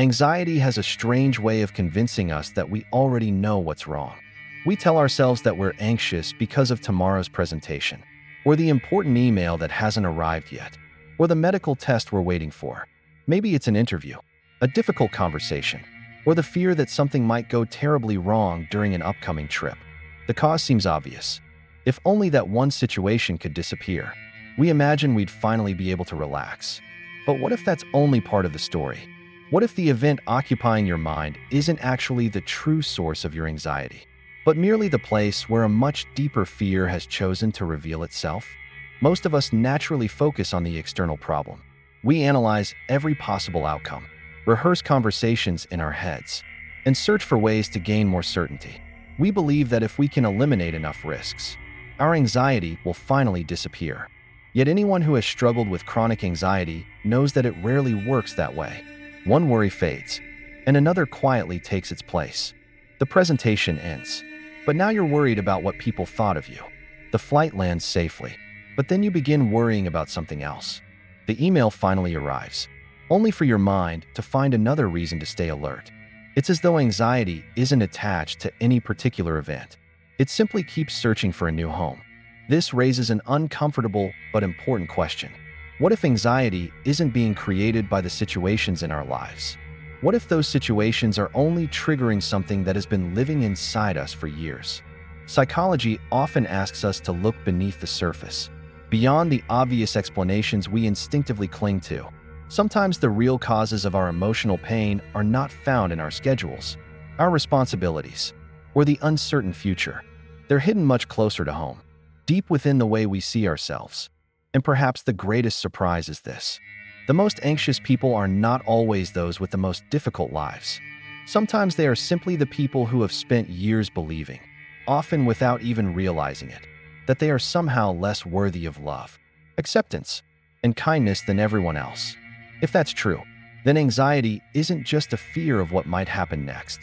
Anxiety has a strange way of convincing us that we already know what's wrong. We tell ourselves that we're anxious because of tomorrow's presentation, or the important email that hasn't arrived yet, or the medical test we're waiting for. Maybe it's an interview, a difficult conversation, or the fear that something might go terribly wrong during an upcoming trip. The cause seems obvious. If only that one situation could disappear, we imagine we'd finally be able to relax. But what if that's only part of the story? What if the event occupying your mind isn't actually the true source of your anxiety, but merely the place where a much deeper fear has chosen to reveal itself? Most of us naturally focus on the external problem. We analyze every possible outcome, rehearse conversations in our heads, and search for ways to gain more certainty. We believe that if we can eliminate enough risks, our anxiety will finally disappear. Yet anyone who has struggled with chronic anxiety knows that it rarely works that way. One worry fades, and another quietly takes its place. The presentation ends, but now you're worried about what people thought of you. The flight lands safely, but then you begin worrying about something else. The email finally arrives, only for your mind to find another reason to stay alert. It's as though anxiety isn't attached to any particular event. It simply keeps searching for a new home. This raises an uncomfortable but important question. What if anxiety isn't being created by the situations in our lives? What if those situations are only triggering something that has been living inside us for years? Psychology often asks us to look beneath the surface, beyond the obvious explanations we instinctively cling to. Sometimes the real causes of our emotional pain are not found in our schedules, our responsibilities, or the uncertain future. They're hidden much closer to home, deep within the way we see ourselves. And perhaps the greatest surprise is this: the most anxious people are not always those with the most difficult lives. Sometimes they are simply the people who have spent years believing, often without even realizing it, that they are somehow less worthy of love, acceptance, and kindness than everyone else. If that's true, then anxiety isn't just a fear of what might happen next.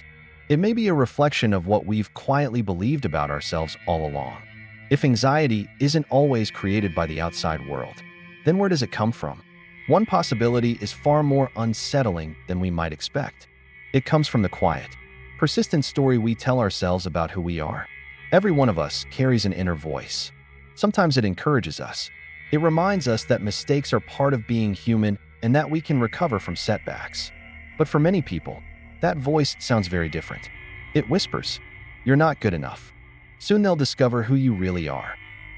It may be a reflection of what we've quietly believed about ourselves all along. If anxiety isn't always created by the outside world, then where does it come from? One possibility is far more unsettling than we might expect. It comes from the quiet, persistent story we tell ourselves about who we are. Every one of us carries an inner voice. Sometimes it encourages us. It reminds us that mistakes are part of being human and that we can recover from setbacks. But for many people, that voice sounds very different. It whispers, "You're not good enough." Soon they'll discover who you really are.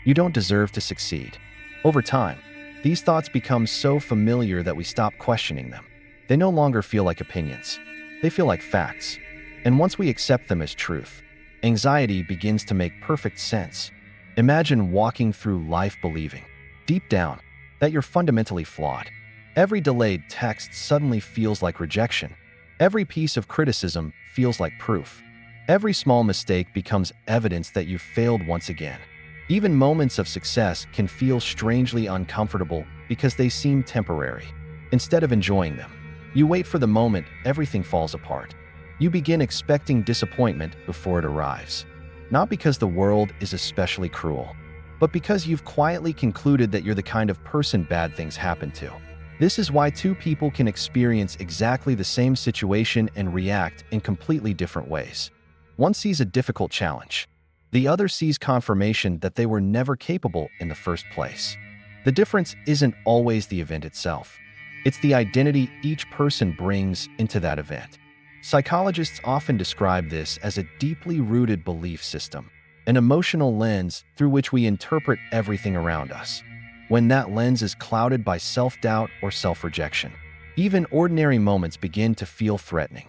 You don't deserve to succeed. Over time, these thoughts become so familiar that we stop questioning them. They no longer feel like opinions. They feel like facts. And once we accept them as truth, anxiety begins to make perfect sense. Imagine walking through life believing, deep down, that you're fundamentally flawed. Every delayed text suddenly feels like rejection. Every piece of criticism feels like proof. Every small mistake becomes evidence that you've failed once again. Even moments of success can feel strangely uncomfortable because they seem temporary. Instead of enjoying them, you wait for the moment everything falls apart. You begin expecting disappointment before it arrives. Not because the world is especially cruel, but because you've quietly concluded that you're the kind of person bad things happen to. This is why two people can experience exactly the same situation and react in completely different ways. One sees a difficult challenge. The other sees confirmation that they were never capable in the first place. The difference isn't always the event itself. It's the identity each person brings into that event. Psychologists often describe this as a deeply rooted belief system, an emotional lens through which we interpret everything around us. When that lens is clouded by self-doubt or self-rejection, even ordinary moments begin to feel threatening.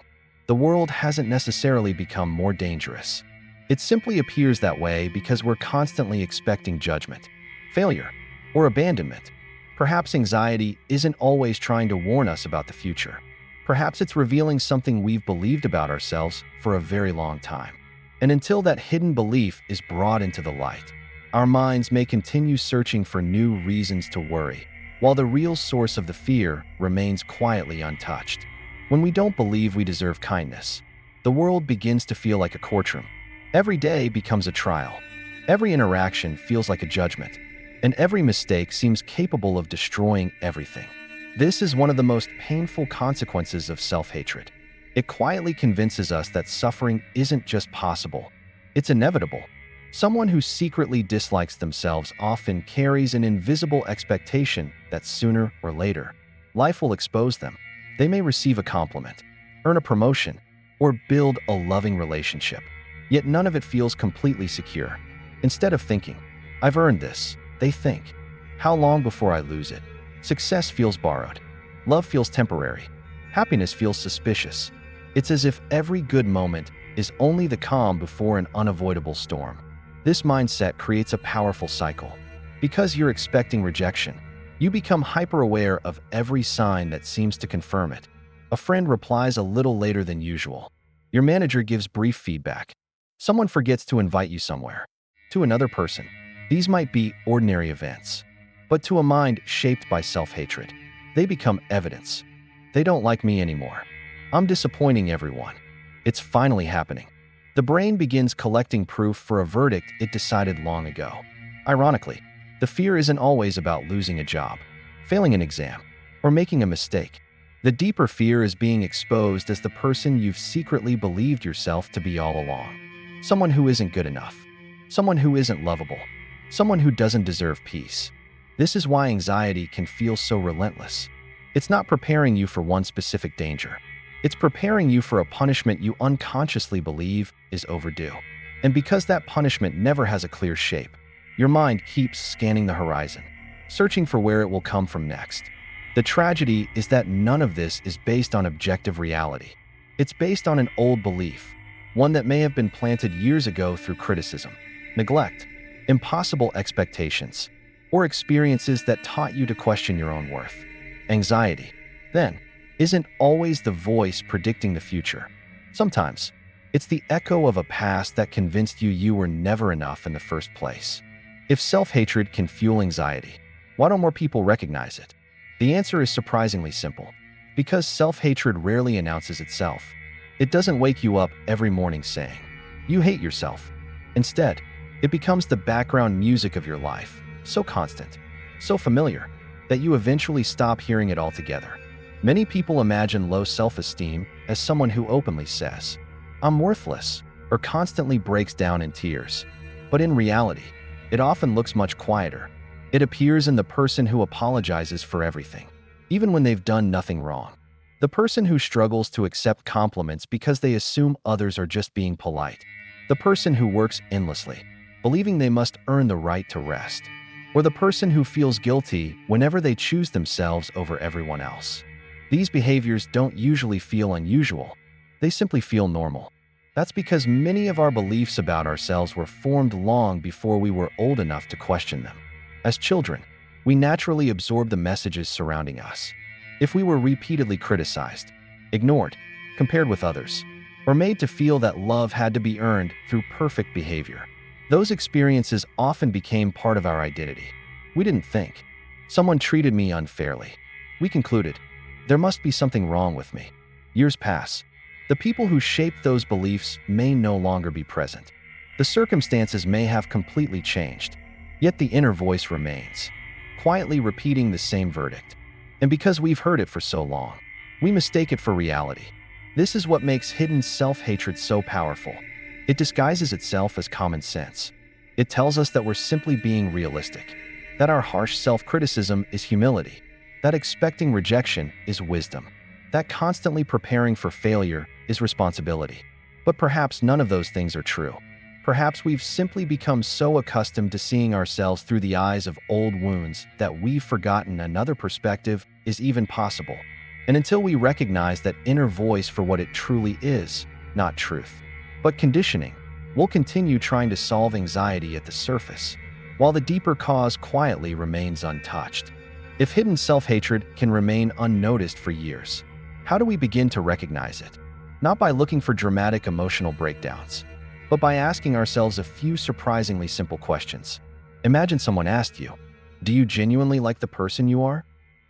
The world hasn't necessarily become more dangerous. It simply appears that way because we're constantly expecting judgment, failure, or abandonment. Perhaps anxiety isn't always trying to warn us about the future. Perhaps it's revealing something we've believed about ourselves for a very long time. And until that hidden belief is brought into the light, our minds may continue searching for new reasons to worry, while the real source of the fear remains quietly untouched. When we don't believe we deserve kindness, the world begins to feel like a courtroom. Every day becomes a trial. Every interaction feels like a judgment, and every mistake seems capable of destroying everything. This is one of the most painful consequences of self-hatred. It quietly convinces us that suffering isn't just possible, it's inevitable. Someone who secretly dislikes themselves often carries an invisible expectation that sooner or later, life will expose them. They may receive a compliment, earn a promotion, or build a loving relationship. Yet none of it feels completely secure. Instead of thinking, "I've earned this," they think, "How long before I lose it?" Success feels borrowed. Love feels temporary. Happiness feels suspicious. It's as if every good moment is only the calm before an unavoidable storm. This mindset creates a powerful cycle. Because you're expecting rejection, you become hyper-aware of every sign that seems to confirm it. A friend replies a little later than usual. Your manager gives brief feedback. Someone forgets to invite you somewhere. To another person, these might be ordinary events. But to a mind shaped by self-hatred, they become evidence. They don't like me anymore. I'm disappointing everyone. It's finally happening. The brain begins collecting proof for a verdict it decided long ago. Ironically, the fear isn't always about losing a job, failing an exam, or making a mistake. The deeper fear is being exposed as the person you've secretly believed yourself to be all along. Someone who isn't good enough. Someone who isn't lovable. Someone who doesn't deserve peace. This is why anxiety can feel so relentless. It's not preparing you for one specific danger. It's preparing you for a punishment you unconsciously believe is overdue. And because that punishment never has a clear shape, your mind keeps scanning the horizon, searching for where it will come from next. The tragedy is that none of this is based on objective reality. It's based on an old belief, one that may have been planted years ago through criticism, neglect, impossible expectations, or experiences that taught you to question your own worth. Anxiety, then, isn't always the voice predicting the future. Sometimes, it's the echo of a past that convinced you were never enough in the first place. If self-hatred can fuel anxiety, why don't more people recognize it? The answer is surprisingly simple. Because self-hatred rarely announces itself. It doesn't wake you up every morning saying, "You hate yourself." Instead, it becomes the background music of your life, so constant, so familiar, that you eventually stop hearing it altogether. Many people imagine low self-esteem as someone who openly says, "I'm worthless," or constantly breaks down in tears. But in reality, it often looks much quieter. It appears in the person who apologizes for everything, even when they've done nothing wrong. The person who struggles to accept compliments because they assume others are just being polite. The person who works endlessly, believing they must earn the right to rest. Or the person who feels guilty whenever they choose themselves over everyone else. These behaviors don't usually feel unusual. They simply feel normal. That's because many of our beliefs about ourselves were formed long before we were old enough to question them. As children, we naturally absorb the messages surrounding us. If we were repeatedly criticized, ignored, compared with others, or made to feel that love had to be earned through perfect behavior, those experiences often became part of our identity. We didn't think, "Someone treated me unfairly." We concluded, "There must be something wrong with me." Years pass. The people who shaped those beliefs may no longer be present. The circumstances may have completely changed, yet the inner voice remains, quietly repeating the same verdict. And because we've heard it for so long, we mistake it for reality. This is what makes hidden self-hatred so powerful. It disguises itself as common sense. It tells us that we're simply being realistic, that our harsh self-criticism is humility, that expecting rejection is wisdom, that constantly preparing for failure is responsibility. But perhaps none of those things are true. Perhaps we've simply become so accustomed to seeing ourselves through the eyes of old wounds that we've forgotten another perspective is even possible. And until we recognize that inner voice for what it truly is, not truth, but conditioning, we'll continue trying to solve anxiety at the surface, while the deeper cause quietly remains untouched. If hidden self-hatred can remain unnoticed for years, how do we begin to recognize it? Not by looking for dramatic emotional breakdowns, but by asking ourselves a few surprisingly simple questions. Imagine someone asked you, "Do you genuinely like the person you are?"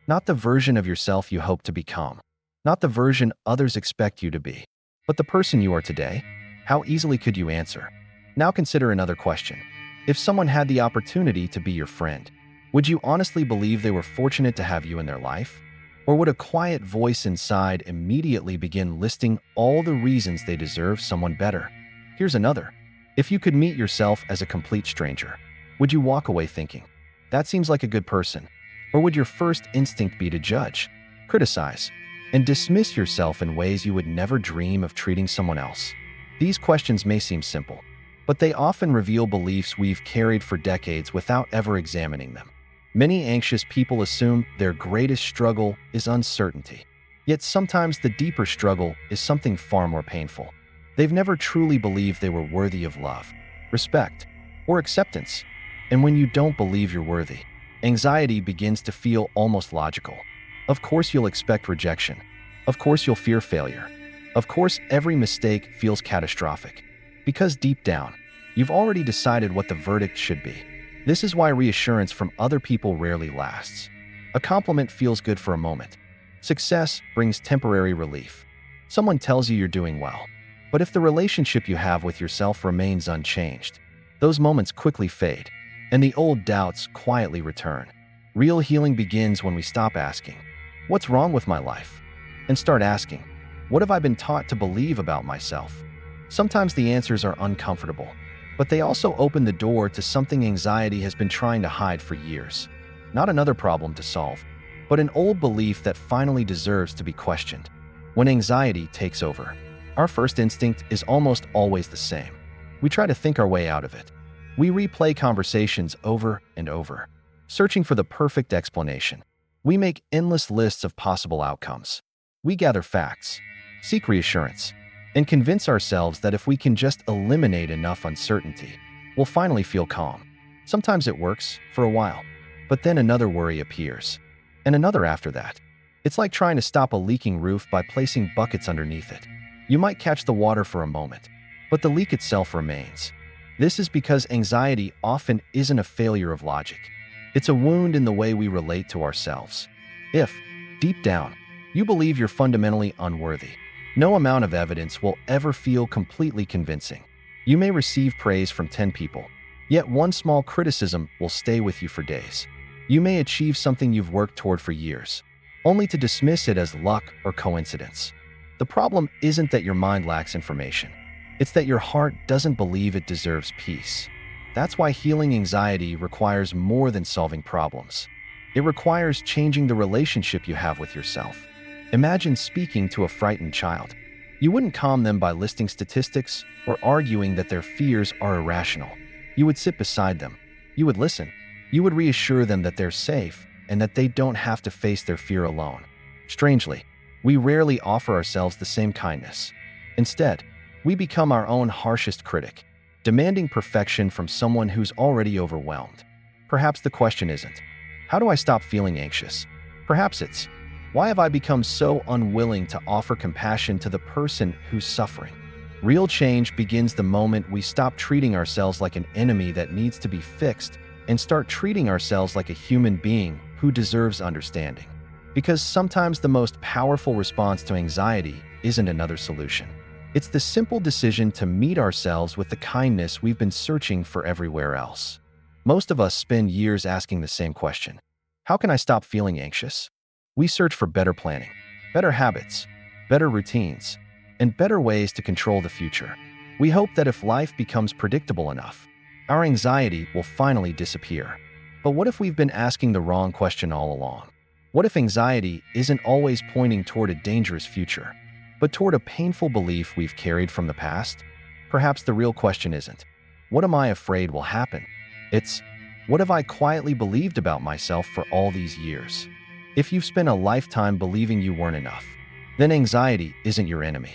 Not the version of yourself you hope to become, not the version others expect you to be, but the person you are today. How easily could you answer? Now consider another question. If someone had the opportunity to be your friend, would you honestly believe they were fortunate to have you in their life? Or would a quiet voice inside immediately begin listing all the reasons they deserve someone better? Here's another. If you could meet yourself as a complete stranger, would you walk away thinking, that seems like a good person? Or would your first instinct be to judge, criticize, and dismiss yourself in ways you would never dream of treating someone else? These questions may seem simple, but they often reveal beliefs we've carried for decades without ever examining them. Many anxious people assume their greatest struggle is uncertainty. Yet sometimes the deeper struggle is something far more painful. They've never truly believed they were worthy of love, respect, or acceptance. And when you don't believe you're worthy, anxiety begins to feel almost logical. Of course you'll expect rejection. Of course you'll fear failure. Of course every mistake feels catastrophic. Because deep down, you've already decided what the verdict should be. This is why reassurance from other people rarely lasts. A compliment feels good for a moment. Success brings temporary relief. Someone tells you you're doing well. But if the relationship you have with yourself remains unchanged, those moments quickly fade, and the old doubts quietly return. Real healing begins when we stop asking, "What's wrong with my life?" and start asking, "What have I been taught to believe about myself?" Sometimes the answers are uncomfortable, but they also open the door to something anxiety has been trying to hide for years. Not another problem to solve, but an old belief that finally deserves to be questioned. When anxiety takes over, our first instinct is almost always the same. We try to think our way out of it. We replay conversations over and over, searching for the perfect explanation. We make endless lists of possible outcomes. We gather facts, seek reassurance, and convince ourselves that if we can just eliminate enough uncertainty, we'll finally feel calm. Sometimes it works for a while, but then another worry appears, and another after that. It's like trying to stop a leaking roof by placing buckets underneath it. You might catch the water for a moment, but the leak itself remains. This is because anxiety often isn't a failure of logic. It's a wound in the way we relate to ourselves. If, deep down, you believe you're fundamentally unworthy, no amount of evidence will ever feel completely convincing. You may receive praise from 10 people, yet one small criticism will stay with you for days. You may achieve something you've worked toward for years, only to dismiss it as luck or coincidence. The problem isn't that your mind lacks information. It's that your heart doesn't believe it deserves peace. That's why healing anxiety requires more than solving problems. It requires changing the relationship you have with yourself. Imagine speaking to a frightened child. You wouldn't calm them by listing statistics or arguing that their fears are irrational. You would sit beside them. You would listen. You would reassure them that they're safe and that they don't have to face their fear alone. Strangely, we rarely offer ourselves the same kindness. Instead, we become our own harshest critic, demanding perfection from someone who's already overwhelmed. Perhaps the question isn't, how do I stop feeling anxious? Perhaps it's, why have I become so unwilling to offer compassion to the person who's suffering? Real change begins the moment we stop treating ourselves like an enemy that needs to be fixed and start treating ourselves like a human being who deserves understanding. Because sometimes the most powerful response to anxiety isn't another solution. It's the simple decision to meet ourselves with the kindness we've been searching for everywhere else. Most of us spend years asking the same question. How can I stop feeling anxious? We search for better planning, better habits, better routines, and better ways to control the future. We hope that if life becomes predictable enough, our anxiety will finally disappear. But what if we've been asking the wrong question all along? What if anxiety isn't always pointing toward a dangerous future, but toward a painful belief we've carried from the past? Perhaps the real question isn't, what am I afraid will happen? It's, what have I quietly believed about myself for all these years? If you've spent a lifetime believing you weren't enough, then anxiety isn't your enemy.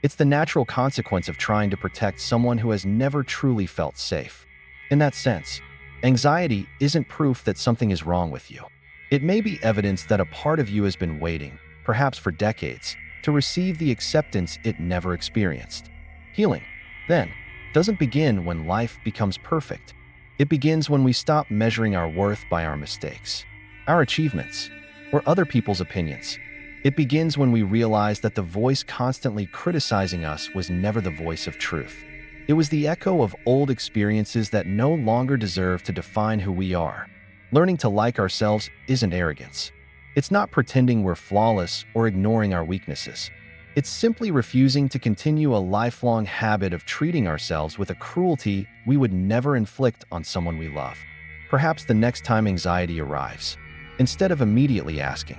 It's the natural consequence of trying to protect someone who has never truly felt safe. In that sense, anxiety isn't proof that something is wrong with you. It may be evidence that a part of you has been waiting, perhaps for decades, to receive the acceptance it never experienced. Healing, then, doesn't begin when life becomes perfect. It begins when we stop measuring our worth by our mistakes, our achievements, or other people's opinions. It begins when we realize that the voice constantly criticizing us was never the voice of truth. It was the echo of old experiences that no longer deserve to define who we are. Learning to like ourselves isn't arrogance. It's not pretending we're flawless or ignoring our weaknesses. It's simply refusing to continue a lifelong habit of treating ourselves with a cruelty we would never inflict on someone we love. Perhaps the next time anxiety arrives, instead of immediately asking,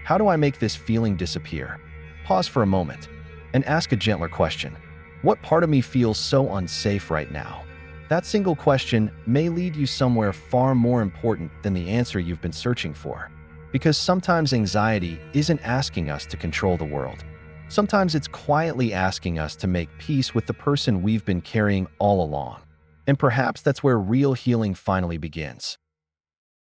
"How do I make this feeling disappear?" Pause for a moment and ask a gentler question. What part of me feels so unsafe right now? That single question may lead you somewhere far more important than the answer you've been searching for. Because sometimes anxiety isn't asking us to control the world. Sometimes it's quietly asking us to make peace with the person we've been carrying all along. And perhaps that's where real healing finally begins.